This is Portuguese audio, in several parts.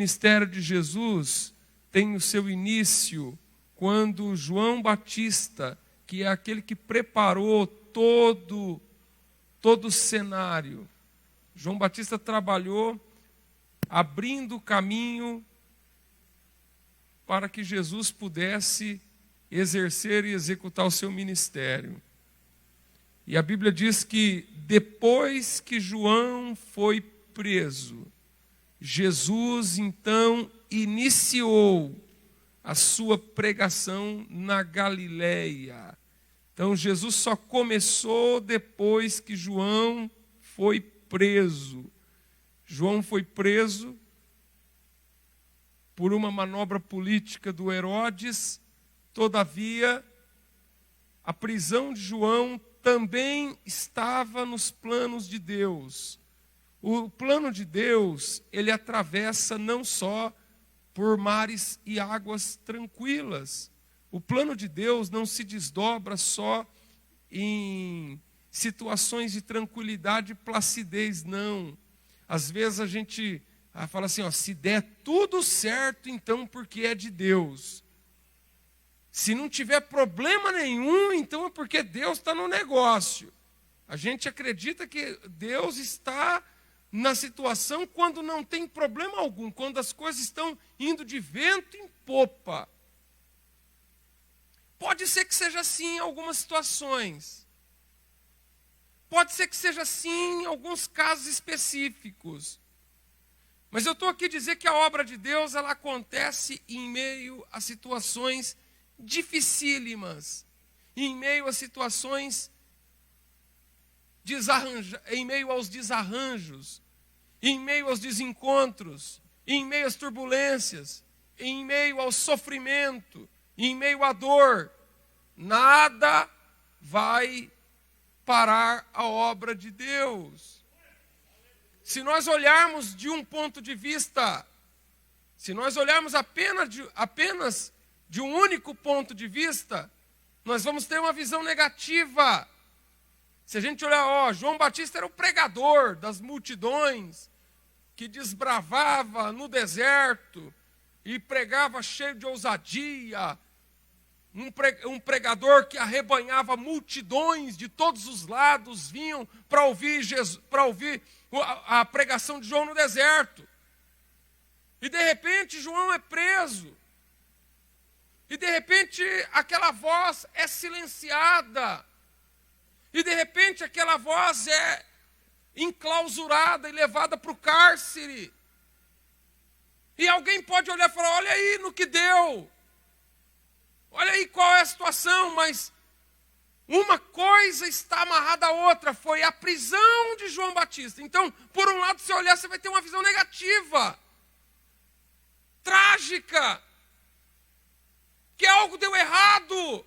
ministério de Jesus tem o seu início quando João Batista, que é aquele que preparou todo o cenário. João Batista trabalhou abrindo o caminho para que Jesus pudesse exercer e executar o seu ministério. E a Bíblia diz que depois que João foi preso, Jesus então iniciou a sua pregação na Galileia. Então Jesus só começou depois que João foi preso. João foi preso por uma manobra política do Herodes. Todavia, a prisão de João também estava nos planos de Deus. O plano de Deus, ele atravessa não só por mares e águas tranquilas. O plano de Deus não se desdobra só em situações de tranquilidade e placidez, não. Às vezes a gente fala assim, se der tudo certo, então porque é de Deus. Se não tiver problema nenhum, então é porque Deus está no negócio. A gente acredita que Deus está na situação quando não tem problema algum, quando as coisas estão indo de vento em popa. Pode ser que seja assim em algumas situações. Pode ser que seja assim em alguns casos específicos. Mas eu estou aqui dizer que a obra de Deus, ela acontece em meio a situações dificílimas, em meio a situações em meio aos desarranjos, em meio aos desencontros, em meio às turbulências, em meio ao sofrimento, em meio à dor. Nada vai parar a obra de Deus. Se nós olharmos de um ponto de vista, se nós olharmos apenas de um único ponto de vista, nós vamos ter uma visão negativa. Se a gente olhar, João Batista era o pregador das multidões, que desbravava no deserto e pregava cheio de ousadia, um pregador que arrebanhava multidões de todos os lados, vinham para ouvir a pregação de João no deserto. E de repente João é preso. E de repente aquela voz é silenciada. E de repente aquela voz é enclausurada e levada para o cárcere. E alguém pode olhar e falar, olha aí no que deu. Olha aí qual é a situação, mas uma coisa está amarrada à outra, foi a prisão de João Batista. Então, por um lado, se você olhar, você vai ter uma visão negativa, trágica, que algo deu errado.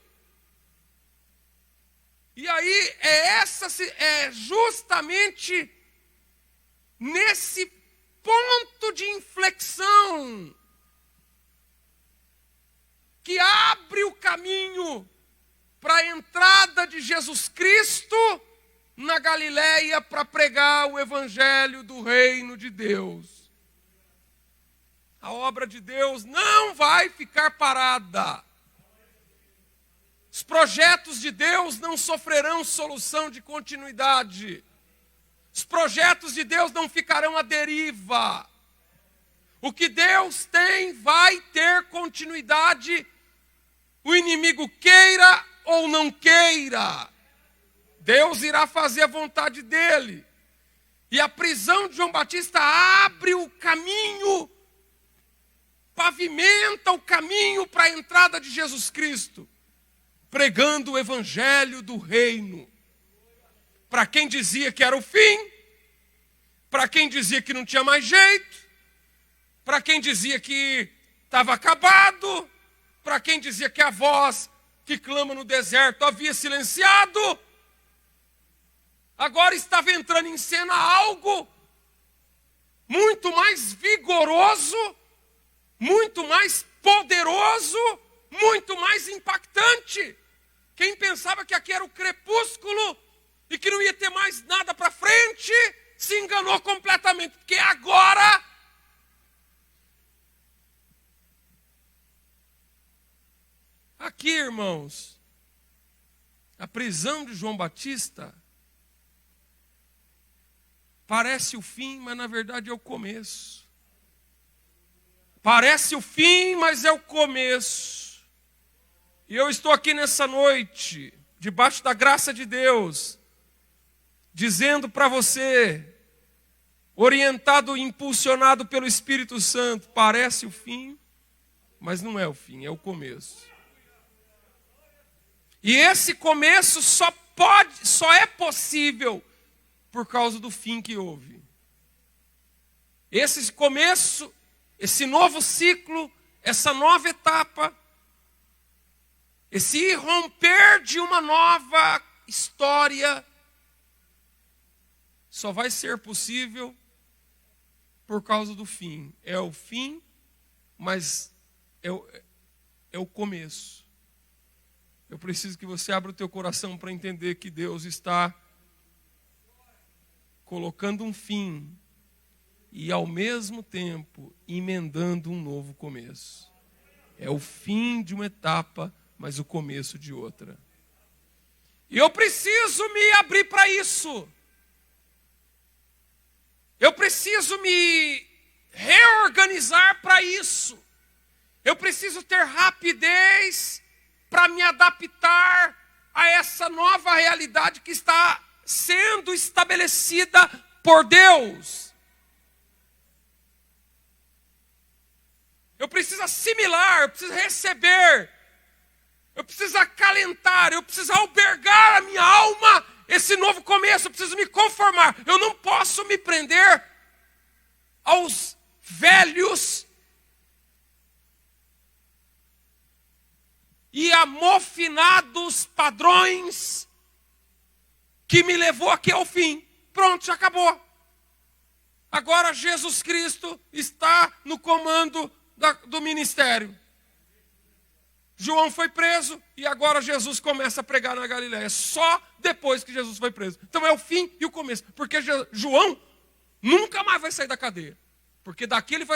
E aí, é justamente nesse ponto de inflexão que abre o caminho para a entrada de Jesus Cristo na Galileia para pregar o evangelho do reino de Deus. A obra de Deus não vai ficar parada. Os projetos de Deus não sofrerão solução de continuidade. Os projetos de Deus não ficarão à deriva. O que Deus tem vai ter continuidade, o inimigo queira ou não queira. Deus irá fazer a vontade dele. E a prisão de João Batista abre o caminho, pavimenta o caminho para a entrada de Jesus Cristo, pregando o evangelho do reino. Para quem dizia que era o fim, para quem dizia que não tinha mais jeito, para quem dizia que estava acabado, para quem dizia que a voz que clama no deserto havia silenciado, agora estava entrando em cena algo muito mais vigoroso, muito mais poderoso, muito mais impactante. Quem pensava que aqui era o crepúsculo e que não ia ter mais nada para frente, se enganou completamente, porque agora Aqui, irmãos, a prisão de João Batista parece o fim, mas na verdade é o começo. Parece o fim, mas é o começo. E eu estou aqui nessa noite, debaixo da graça de Deus, dizendo para você, orientado e impulsionado pelo Espírito Santo, parece o fim, mas não é o fim, é o começo. E esse começo só é possível por causa do fim que houve. Esse começo, esse novo ciclo, essa nova etapa, esse irromper de uma nova história, só vai ser possível por causa do fim. É o fim, mas é o começo. Eu preciso que você abra o teu coração para entender que Deus está colocando um fim e, ao mesmo tempo, emendando um novo começo. É o fim de uma etapa, mas o começo de outra. E eu preciso me abrir para isso. Eu preciso me reorganizar para isso. Eu preciso ter rapidez para me adaptar a essa nova realidade que está sendo estabelecida por Deus. Eu preciso assimilar, eu preciso receber, eu preciso acalentar, eu preciso albergar a minha alma, esse novo começo, eu preciso me conformar. Eu não posso me prender aos velhos e amofinados padrões que me levou aqui ao fim. Pronto, já acabou. Agora Jesus Cristo está no comando do ministério. João foi preso e agora Jesus começa a pregar na Galileia. Só depois que Jesus foi preso. Então é o fim e o começo. Porque João nunca mais vai sair da cadeia. Porque daqui ele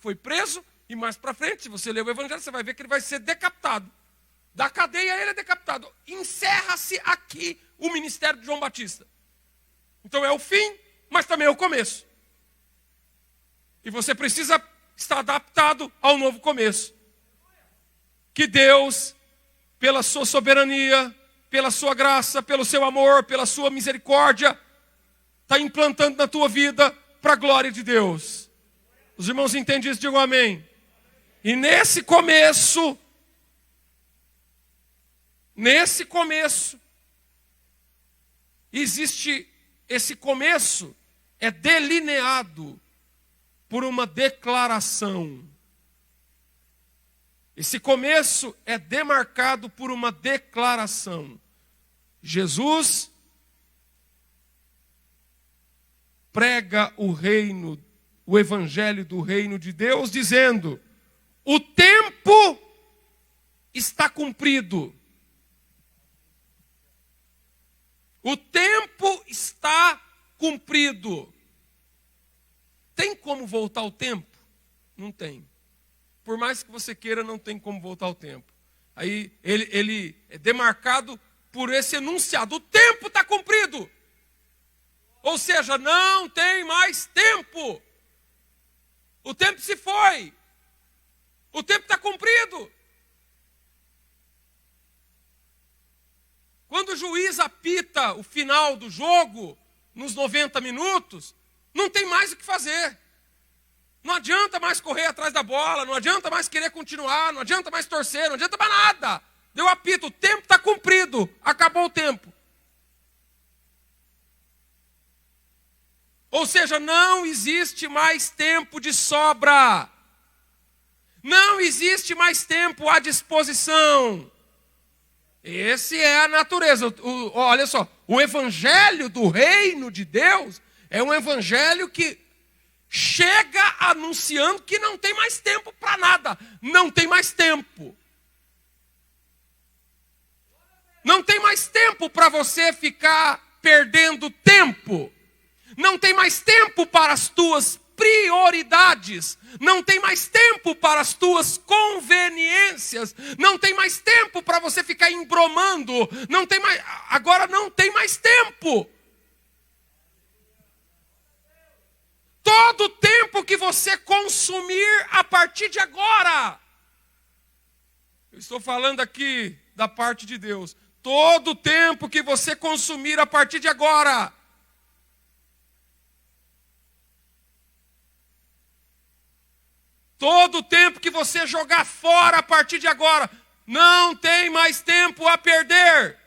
foi preso e mais para frente, se você ler o Evangelho, você vai ver que ele vai ser decapitado. Da cadeia ele é decapitado. Encerra-se aqui o ministério de João Batista. Então é o fim, mas também é o começo. E você precisa estar adaptado ao novo começo. Que Deus, pela sua soberania, pela sua graça, pelo seu amor, pela sua misericórdia, está implantando na tua vida para a glória de Deus. Os irmãos entendem isso? Digam amém. E nesse começo, existe esse começo, é delineado por uma declaração. Esse começo é demarcado por uma declaração. Jesus prega o reino, o evangelho do reino de Deus, dizendo: o tempo está cumprido. O tempo está cumprido. Tem como voltar o tempo? Não tem. Por mais que você queira, não tem como voltar o tempo. Aí ele é demarcado por esse enunciado: o tempo está cumprido. Ou seja, não tem mais tempo. O tempo se foi. O tempo está cumprido. Quando o juiz apita o final do jogo, nos 90 minutos, não tem mais o que fazer. Não adianta mais correr atrás da bola, não adianta mais querer continuar, não adianta mais torcer, não adianta mais nada. Deu apito, o tempo está cumprido, acabou o tempo. Ou seja, não existe mais tempo de sobra. Não existe mais tempo à disposição. Essa é a natureza. Olha só, o evangelho do reino de Deus é um evangelho que chega anunciando que não tem mais tempo para nada. Não tem mais tempo. Não tem mais tempo para você ficar perdendo tempo. Não tem mais tempo para as tuas prioridades. Não tem mais tempo para as tuas conveniências. Não tem mais tempo para você ficar embromando. Agora não tem mais tempo. Todo o tempo que você consumir a partir de agora. Eu estou falando aqui da parte de Deus. Todo o tempo que você consumir a partir de agora. Todo o tempo que você jogar fora a partir de agora. Não tem mais tempo a perder.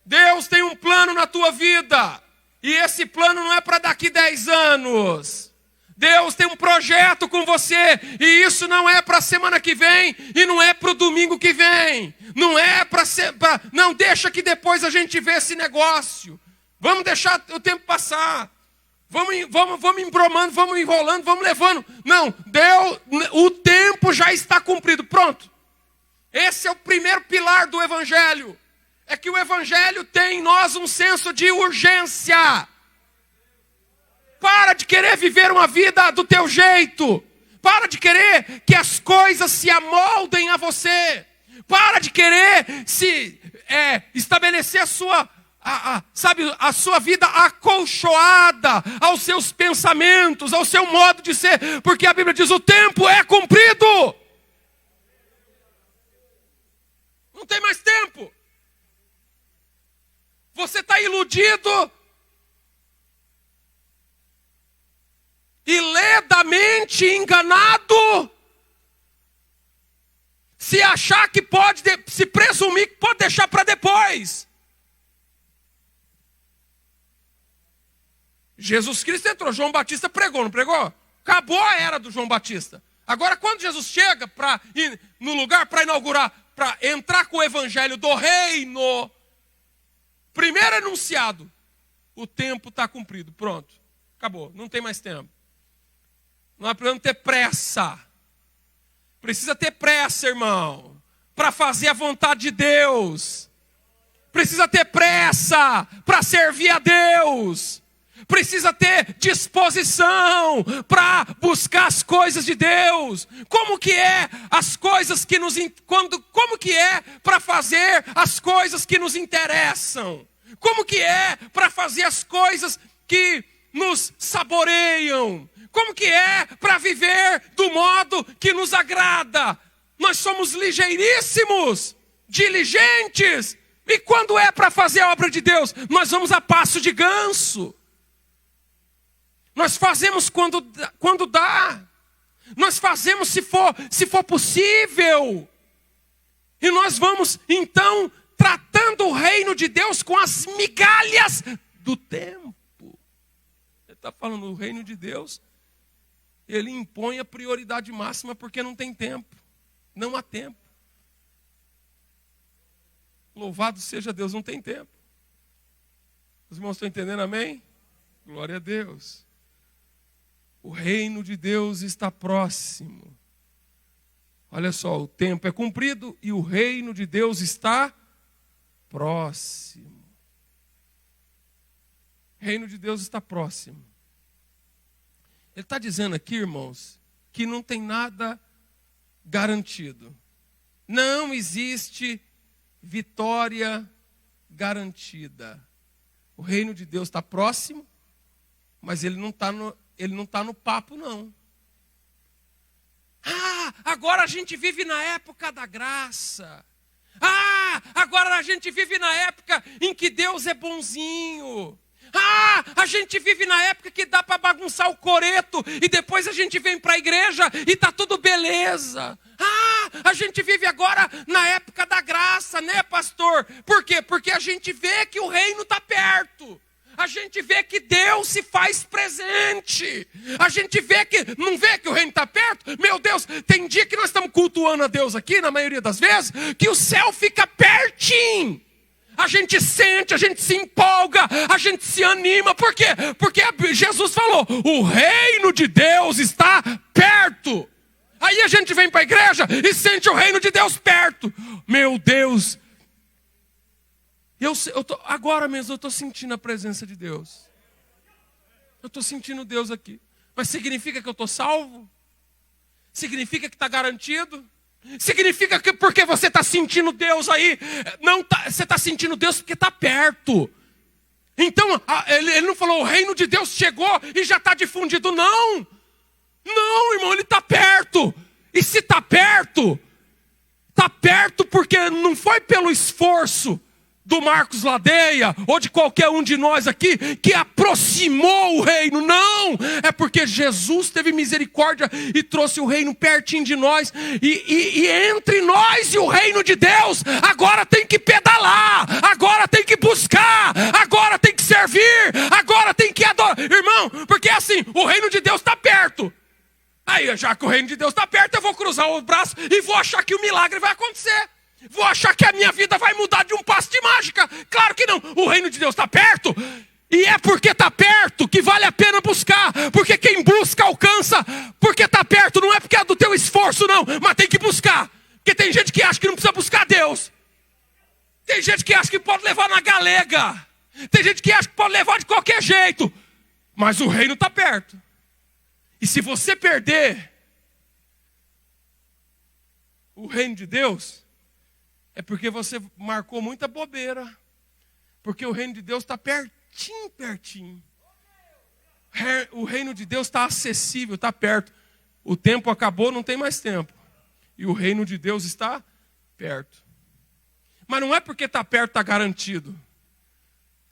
Deus tem um plano na tua vida. E esse plano não é para daqui 10 anos. Deus tem um projeto com você. E isso não é para a semana que vem. E não é para o domingo que vem. Não é para... Não deixa que depois a gente vê esse negócio. Vamos deixar o tempo passar. Vamos embromando, vamos enrolando, vamos levando. Não, Deus, o tempo já está cumprido. Pronto. Esse é o primeiro pilar do Evangelho. É que o Evangelho tem em nós um senso de urgência. Para de querer viver uma vida do teu jeito. Para de querer que as coisas se amoldem a você. Para de querer estabelecer a sua vida acolchoada aos seus pensamentos, ao seu modo de ser. Porque a Bíblia diz, o tempo é cumprido. Não tem mais tempo. Você está iludido e ledamente enganado se achar que pode, se presumir que pode deixar para depois. Jesus Cristo entrou, João Batista pregou, não pregou? Acabou a era do João Batista. Agora, quando Jesus chega para ir no lugar para inaugurar, para entrar com o evangelho do reino, primeiro enunciado, o tempo está cumprido, pronto, acabou, não tem mais tempo. Nós precisamos ter pressa. Precisa ter pressa, irmão, para fazer a vontade de Deus. Precisa ter pressa para servir a Deus. Precisa ter disposição para buscar as coisas de Deus. Como que é as coisas que como que é para fazer as coisas que nos interessam? Como que é para fazer as coisas que nos saboreiam? Como que é para viver do modo que nos agrada? Nós somos ligeiríssimos, diligentes. E quando é para fazer a obra de Deus, nós vamos a passo de ganso. Nós fazemos quando dá. Nós fazemos se for possível. E nós vamos, então, tratando o reino de Deus com as migalhas do tempo. Ele está falando do reino de Deus. Ele impõe a prioridade máxima porque não tem tempo. Não há tempo. Louvado seja Deus, não tem tempo. Os irmãos estão entendendo, amém? Glória a Deus. O reino de Deus está próximo. Olha só, o tempo é cumprido e o reino de Deus está próximo. O reino de Deus está próximo. Ele está dizendo aqui, irmãos, que não tem nada garantido. Não existe vitória garantida. O reino de Deus está próximo, mas ele não está no papo, não. Agora a gente vive na época da graça. Agora a gente vive na época em que Deus é bonzinho. A gente vive na época que dá para bagunçar o coreto e depois a gente vem para a igreja e está tudo beleza. A gente vive agora na época da graça, né, pastor? Por quê? Porque a gente vê que o reino está perto. A gente vê que Deus se faz presente. A gente não vê que o reino está perto? Meu Deus, tem dia que nós estamos cultuando a Deus aqui, na maioria das vezes, que o céu fica pertinho. A gente sente, a gente se empolga, a gente se anima. Por quê? Porque Jesus falou, o reino de Deus está perto. Aí a gente vem para a igreja e sente o reino de Deus perto. Meu Deus. Agora mesmo eu estou sentindo a presença de Deus. Eu estou sentindo Deus aqui. Mas significa que eu estou salvo? Significa que está garantido? Significa que porque você está sentindo Deus aí, não tá, você está sentindo Deus porque está perto. Então, ele não falou, o reino de Deus chegou e já está difundido. Não, não, irmão, ele está perto. E se está perto porque não foi pelo esforço do Marcos Ladeia, ou de qualquer um de nós aqui, que aproximou o reino. Não, é porque Jesus teve misericórdia e trouxe o reino pertinho de nós. E entre nós e o reino de Deus, agora tem que pedalar, agora tem que buscar, agora tem que servir, agora tem que adorar. Irmão, porque assim, o reino de Deus está perto. Aí, já que o reino de Deus está perto, eu vou cruzar o braço e vou achar que o milagre vai acontecer. Vou achar que a minha vida vai mudar de um passo de mágica. Claro que não. O reino de Deus está perto. E é porque está perto que vale a pena buscar. Porque quem busca alcança. Porque está perto. Não é porque é do teu esforço não. Mas tem que buscar. Porque tem gente que acha que não precisa buscar Deus. Tem gente que acha que pode levar na galega. Tem gente que acha que pode levar de qualquer jeito. Mas o reino está perto. E se você perder o reino de Deus, é porque você marcou muita bobeira. Porque o reino de Deus está pertinho, pertinho. O reino de Deus está acessível, está perto. O tempo acabou, não tem mais tempo. E o reino de Deus está perto. Mas não é porque está perto, está garantido.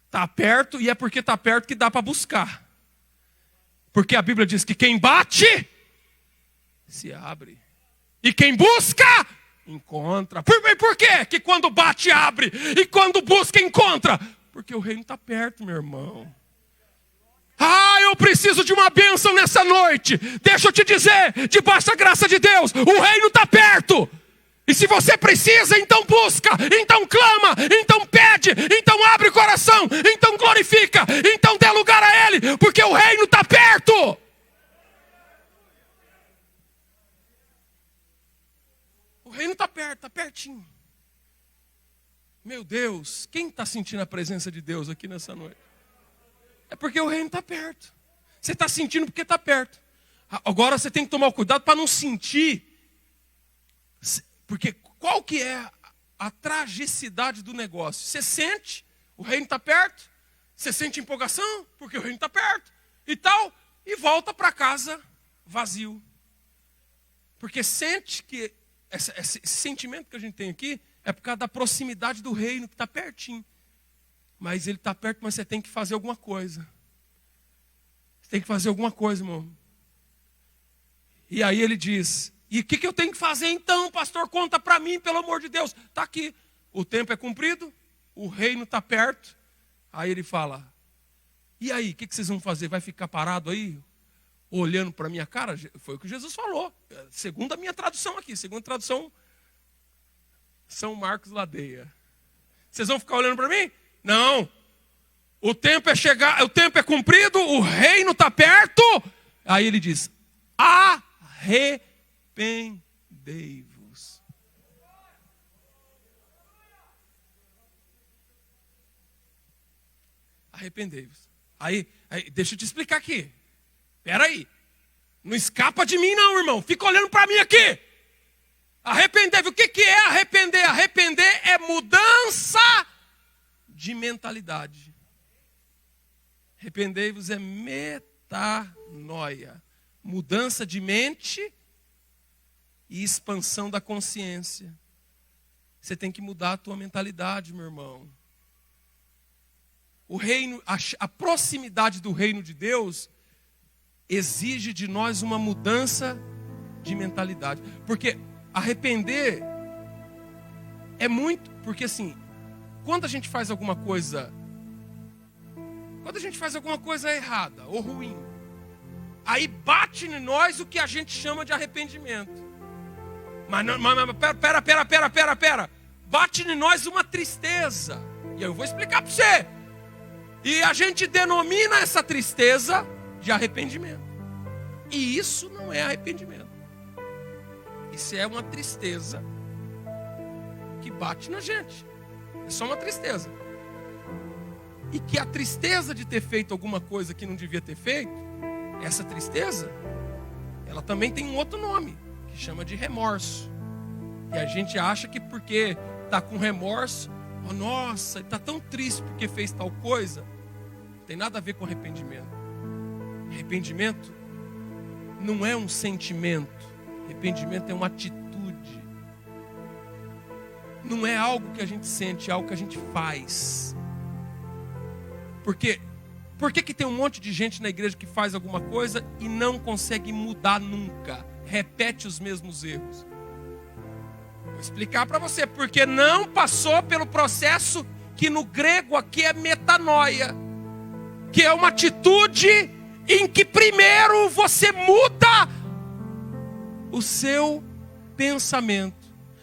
Está perto e é porque está perto que dá para buscar. Porque a Bíblia diz que quem bate, se abre. E quem busca, encontra. Por quê? Que quando bate, abre. E quando busca, encontra. Porque o reino está perto, meu irmão. Eu preciso de uma bênção nessa noite. Deixa eu te dizer, debaixo da graça de Deus, o reino está perto. E se você precisa, então busca, então clama, então pede, então abre o coração, então glorifica, então dê lugar a Ele, porque o reino está perto. O reino está perto, está pertinho. Meu Deus, quem está sentindo a presença de Deus aqui nessa noite? É porque o reino está perto. Você está sentindo porque está perto. Agora você tem que tomar cuidado para não sentir. Porque qual que é a tragicidade do negócio? Você sente, o reino está perto. Você sente empolgação, porque o reino está perto. E tal, e volta para casa vazio. Porque sente que esse sentimento que a gente tem aqui é por causa da proximidade do reino que está pertinho. Mas ele está perto, mas você tem que fazer alguma coisa. Você tem que fazer alguma coisa, irmão. E aí ele diz, e o que eu tenho que fazer então, pastor? Conta para mim, pelo amor de Deus. Está aqui, o tempo é cumprido, o reino está perto. Aí ele fala, e aí, o que vocês vão fazer? Vai ficar parado aí, olhando para a minha cara? Foi o que Jesus falou, segundo a minha tradução aqui, segundo a tradução São Marcos Ladeia. Vocês vão ficar olhando para mim? Não. O tempo é cumprido, o reino está perto. Aí ele diz, arrependei-vos. Arrependei-vos. Aí, deixa eu te explicar aqui. Espera aí. Não escapa de mim não, irmão. Fica olhando para mim aqui. Arrependei-vos. O que é arrepender? Arrepender é mudança de mentalidade. Arrependei-vos é metanoia. Mudança de mente e expansão da consciência. Você tem que mudar a tua mentalidade, meu irmão. O reino, a proximidade do reino de Deus exige de nós uma mudança de mentalidade. Porque arrepender é muito, porque assim, quando a gente faz alguma coisa errada ou ruim, aí bate em nós o que a gente chama de arrependimento. Mas pera. Bate em nós uma tristeza. E eu vou explicar para você. E a gente denomina essa tristeza de arrependimento. E isso não é arrependimento. Isso é uma tristeza que bate na gente. É só uma tristeza. E que a tristeza de ter feito alguma coisa que não devia ter feito, essa tristeza, ela também tem um outro nome, que chama de remorso. E a gente acha que porque está com remorso, oh, nossa, está tão triste porque fez tal coisa, não tem nada a ver com arrependimento. Arrependimento não é um sentimento, arrependimento é uma atitude. Não é algo que a gente sente, é algo que a gente faz. Porque por que tem um monte de gente na igreja que faz alguma coisa e não consegue mudar nunca? Repete os mesmos erros. Vou explicar para você. Porque não passou pelo processo que no grego aqui é metanoia. Que é uma atitude em que primeiro você muda o seu pensamento.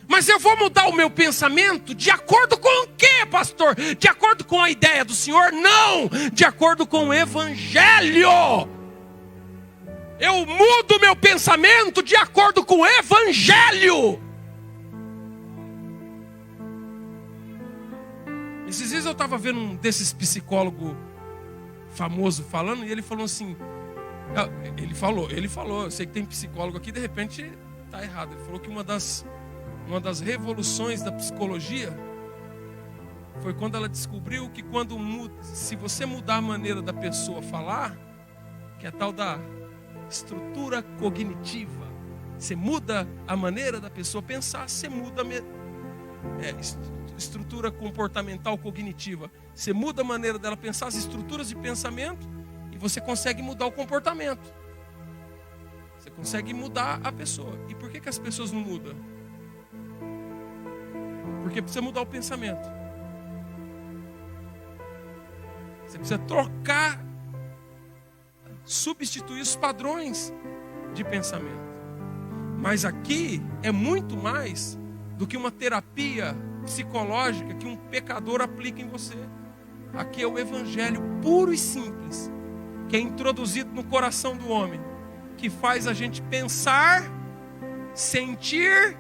Mas eu vou mudar o meu pensamento de acordo com o quê, pastor? De acordo com a ideia do Senhor? Não! De acordo com o Evangelho. Eu mudo o meu pensamento de acordo com o Evangelho. Esses dias eu estava vendo um desses psicólogos famosos falando, e ele falou assim, ele falou, eu sei que tem psicólogo aqui, de repente está errado. Ele falou que uma das revoluções da psicologia foi quando ela descobriu que se você mudar a maneira da pessoa falar, que é a tal da estrutura cognitiva, você muda a maneira da pessoa pensar, você muda estrutura comportamental cognitiva, você muda a maneira dela pensar, as estruturas de pensamento, e você consegue mudar o comportamento, você consegue mudar a pessoa. E por que as pessoas não mudam? Porque precisa mudar o pensamento. Você precisa trocar, substituir os padrões de pensamento. Mas aqui é muito mais do que uma terapia psicológica que um pecador aplica em você. Aqui é o Evangelho puro e simples, que é introduzido no coração do homem, que faz a gente pensar, sentir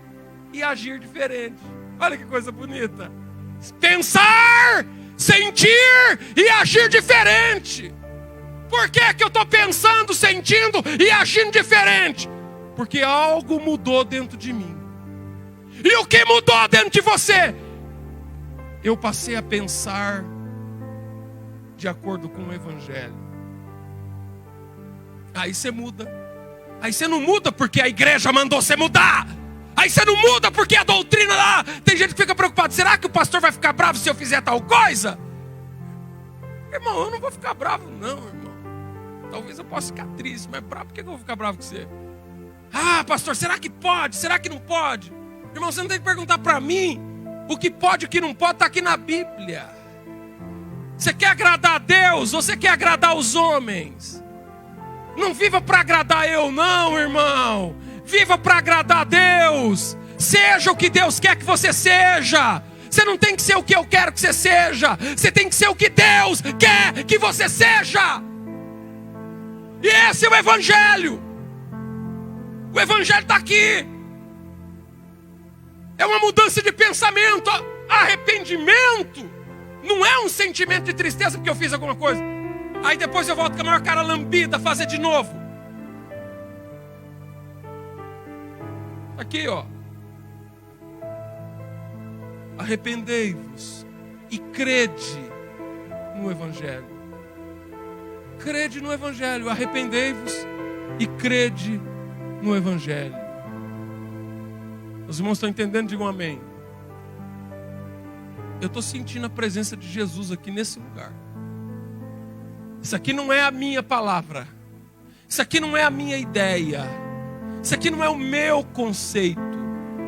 e agir diferente. Olha que coisa bonita. Pensar, sentir e agir diferente. Por que eu estou pensando, sentindo e agindo diferente? Porque algo mudou dentro de mim. E o que mudou dentro de você? Eu passei a pensar de acordo com o Evangelho. Aí você muda. Aí você não muda porque a igreja mandou você mudar. Aí você não muda porque a doutrina lá. Tem gente que fica preocupado. Será que o pastor vai ficar bravo se eu fizer tal coisa? Irmão, eu não vou ficar bravo não, irmão. Talvez eu possa ficar triste, mas bravo, por que eu vou ficar bravo com você? Ah, pastor, será que pode? Será que não pode? Irmão, você não tem que perguntar para mim. O que pode e o que não pode está aqui na Bíblia. Você quer agradar a Deus ou você quer agradar os homens? Não viva para agradar eu não, irmão. Viva para agradar a Deus. Seja o que Deus quer que você seja. Você não tem que ser o que eu quero que você seja. Você tem que ser o que Deus quer que você seja. E esse é o Evangelho. O Evangelho está aqui. É uma mudança de pensamento. Arrependimento não é um sentimento de tristeza porque eu fiz alguma coisa. Aí depois eu volto com a maior cara lambida fazer de novo. Aqui, ó. Arrependei-vos e crede no Evangelho. Crede no Evangelho. Arrependei-vos e crede no Evangelho. Os irmãos estão entendendo? Digam amém. Eu estou sentindo a presença de Jesus aqui nesse lugar. Isso aqui não é a minha palavra. Isso aqui não é a minha ideia. Isso aqui não é o meu conceito.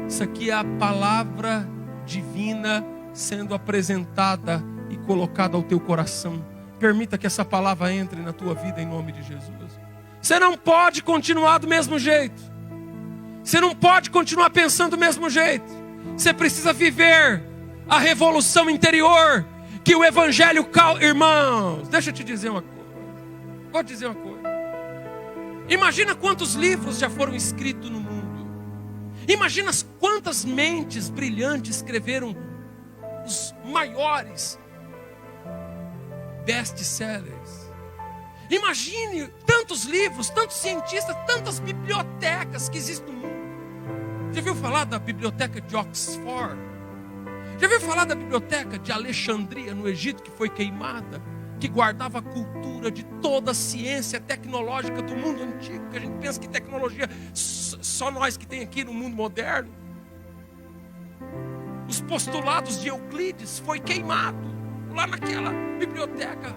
Isso aqui é a palavra divina sendo apresentada e colocada ao teu coração. Permita que essa palavra entre na tua vida em nome de Jesus. Você não pode continuar do mesmo jeito. Você não pode continuar pensando do mesmo jeito. Você precisa viver a revolução interior que o Evangelho causa. Irmãos, deixa eu te dizer uma coisa. Vou te dizer uma coisa. Imagina quantos livros já foram escritos no mundo. Imagina quantas mentes brilhantes escreveram os maiores best-sellers. Imagine tantos livros, tantos cientistas, tantas bibliotecas que existem no mundo. Já ouviu falar da biblioteca de Oxford? Já ouviu falar da biblioteca de Alexandria, no Egito, que foi queimada? Que guardava a cultura de toda a ciência tecnológica do mundo antigo, que a gente pensa que tecnologia só nós que tem aqui no mundo moderno. Os postulados de Euclides foi queimado lá naquela biblioteca.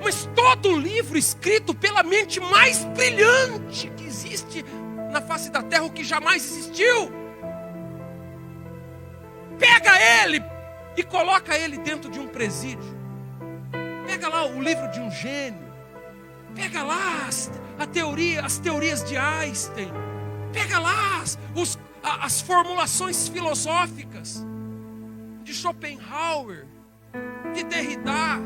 Mas todo livro escrito pela mente mais brilhante que existe na face da terra, o que jamais existiu, pega ele e coloca ele dentro de um presídio. Pega lá o livro de um gênio. Pega lá as teorias de Einstein. Pega lá as formulações filosóficas de Schopenhauer, de Derrida,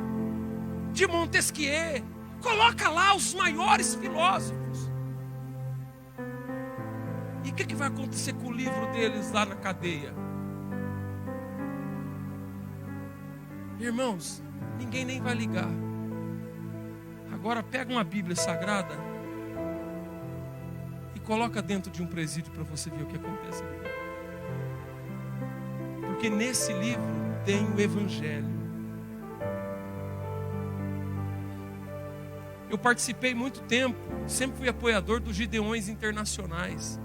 de Montesquieu. Coloca lá os maiores filósofos. E o que vai acontecer com o livro deles lá na cadeia? Irmãos, ninguém nem vai ligar. Agora pega uma Bíblia Sagrada e coloca dentro de um presídio para você ver o que acontece ali. Porque nesse livro tem o Evangelho. Eu participei muito tempo, sempre fui apoiador dos Gideões Internacionais.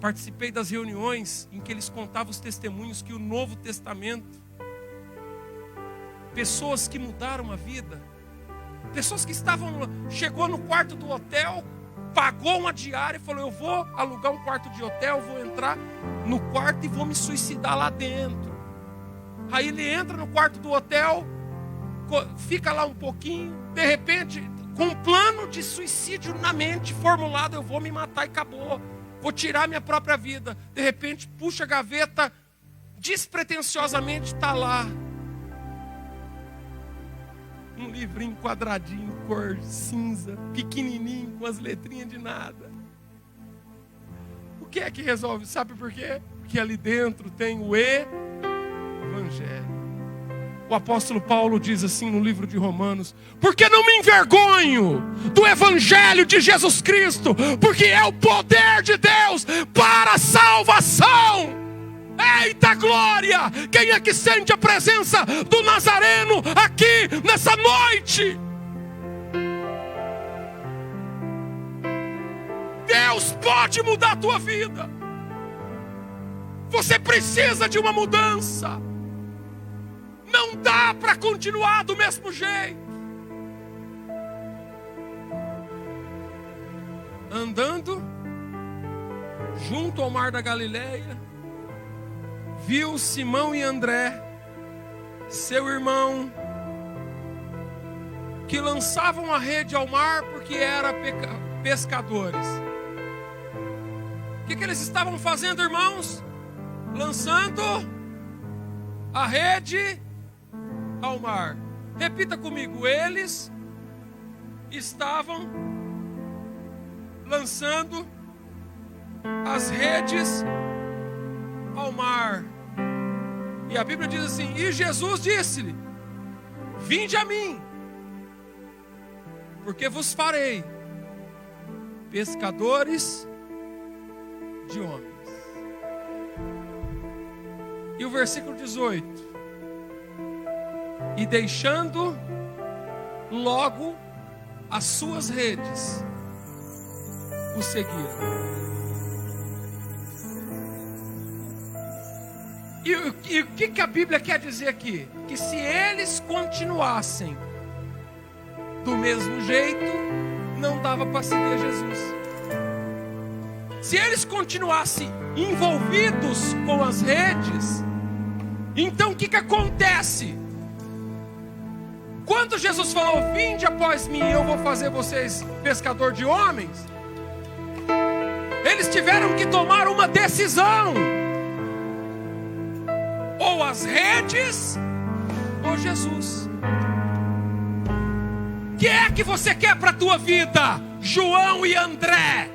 Participei das reuniões em que eles contavam os testemunhos que o Novo Testamento, pessoas que mudaram a vida, pessoas que chegou no quarto do hotel, pagou uma diária e falou: eu vou alugar um quarto de hotel, vou entrar no quarto e vou me suicidar lá dentro. Aí ele entra no quarto do hotel, fica lá um pouquinho, de repente, com um plano de suicídio na mente formulado: eu vou me matar e acabou, vou tirar minha própria vida. De repente, puxa a gaveta, despretensiosamente está lá um livrinho quadradinho, cor cinza, pequenininho, com as letrinhas de nada. O que é que resolve? Sabe por quê? Porque ali dentro tem o Evangelho. O apóstolo Paulo diz assim no livro de Romanos: porque não me envergonho do Evangelho de Jesus Cristo, porque é o poder de Deus para a salvação. Eita glória! Quem é que sente a presença do Nazareno aqui nessa noite? Deus pode mudar a tua vida. Você precisa de uma mudança. Não dá para continuar do mesmo jeito. Andando junto ao mar da Galileia, viu Simão e André, seu irmão, que lançavam a rede ao mar porque eram pescadores. O que eles estavam fazendo, irmãos? Lançando a rede ao mar. Repita comigo: eles estavam lançando as redes ao mar. E a Bíblia diz assim: e Jesus disse-lhe: vinde a mim, porque vos farei pescadores de homens. E o versículo 18: e deixando logo as suas redes, o seguiram. E o que a Bíblia quer dizer aqui? Que se eles continuassem do mesmo jeito, não dava para seguir Jesus. Se eles continuassem envolvidos com as redes, então o que acontece? Quando Jesus falou: vinde após mim, eu vou fazer vocês pescador de homens, eles tiveram que tomar uma decisão: ou as redes ou Jesus. O que é que você quer para a tua vida, João e André?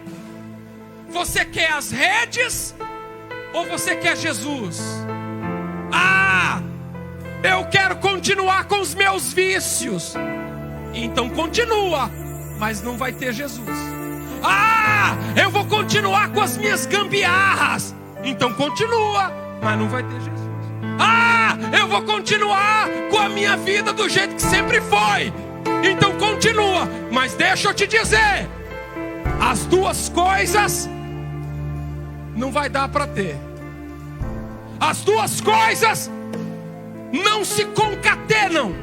Você quer as redes ou você quer Jesus? Eu quero continuar com os meus vícios. Então continua, mas não vai ter Jesus. Ah, eu vou continuar com as minhas gambiarras. Então continua, mas não vai ter Jesus. Ah, eu vou continuar com a minha vida do jeito que sempre foi. Então continua, mas deixa eu te dizer, as duas coisas não vai dar para ter. As duas coisas não se concatenam.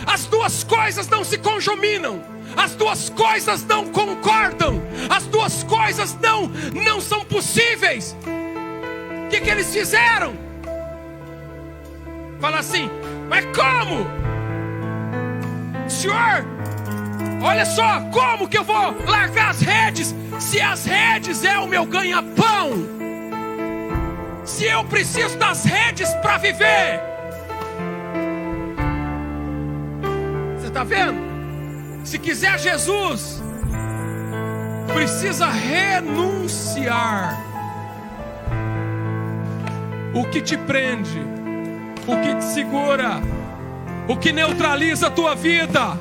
As duas coisas não se conjuminam. As duas coisas não concordam. As duas coisas não são possíveis. O que eles fizeram? Fala assim, mas como? Senhor, olha só, como que eu vou largar as redes, se as redes é o meu ganha-pão? Se eu preciso das redes para viver? Você está vendo? Se quiser Jesus, precisa renunciar. O que te prende, o que te segura, o que neutraliza a tua vida,